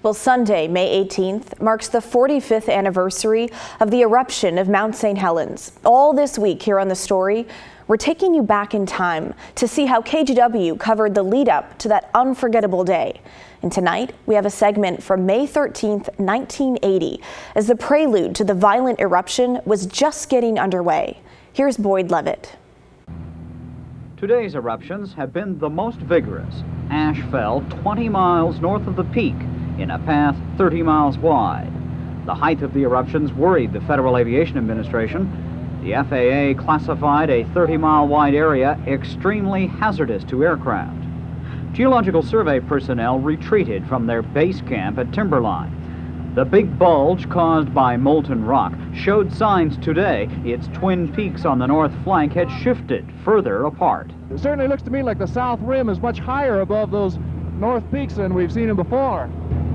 Well, Sunday, May 18th, marks the 45th anniversary of the eruption of Mount St. Helens. All this week here on The Story, we're taking you back in time to see how KGW covered the lead up to that unforgettable day. And tonight, we have a segment from May 13th, 1980, as the prelude to the violent eruption was just getting underway. Here's Boyd Levitt. Today's eruptions have been the most vigorous. Ash fell 20 miles north of the peak in a path 30 miles wide. The height of the eruptions worried the Federal Aviation Administration. The FAA classified a 30-mile wide area extremely hazardous to aircraft. Geological Survey personnel retreated from their base camp at Timberline. The big bulge caused by molten rock showed signs today its twin peaks on the north flank had shifted further apart. It certainly looks to me like the south rim is much higher above those north peaks than we've seen them before.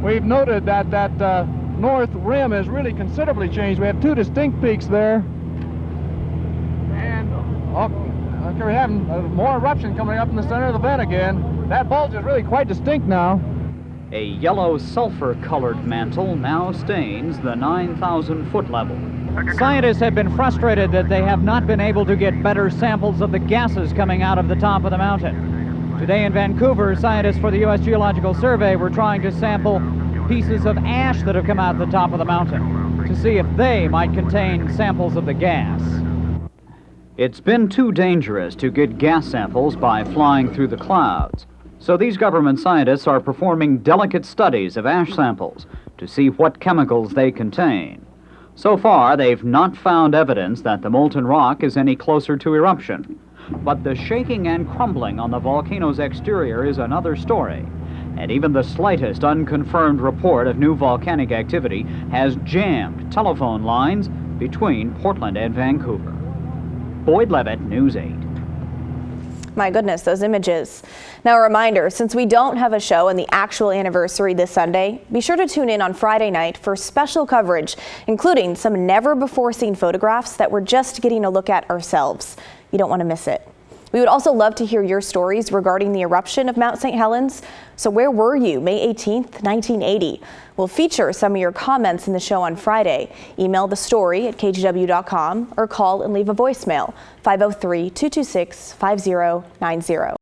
We've noted that north rim has really considerably changed. We have two distinct peaks there. And we're having more eruption coming up in the center of the vent again. That bulge is really quite distinct now. A yellow sulfur-colored mantle now stains the 9,000-foot level. Scientists have been frustrated that they have not been able to get better samples of the gases coming out of the top of the mountain. Today in Vancouver, scientists for the U.S. Geological Survey were trying to sample pieces of ash that have come out of the top of the mountain to see if they might contain samples of the gas. It's been too dangerous to get gas samples by flying through the clouds. So these government scientists are performing delicate studies of ash samples to see what chemicals they contain. So far, they've not found evidence that the molten rock is any closer to eruption. But the shaking and crumbling on the volcano's exterior is another story. And even the slightest unconfirmed report of new volcanic activity has jammed telephone lines between Portland and Vancouver. Boyd Levitt, News 8. My goodness, those images. Now a reminder, since we don't have a show on the actual anniversary this Sunday, be sure to tune in on Friday night for special coverage, including some never-before-seen photographs that we're just getting a look at ourselves. You don't want to miss it. We would also love to hear your stories regarding the eruption of Mount St. Helens. So where were you May 18th, 1980? We'll feature some of your comments in the show on Friday. Email the story at kgw.com or call and leave a voicemail 503-226-5090.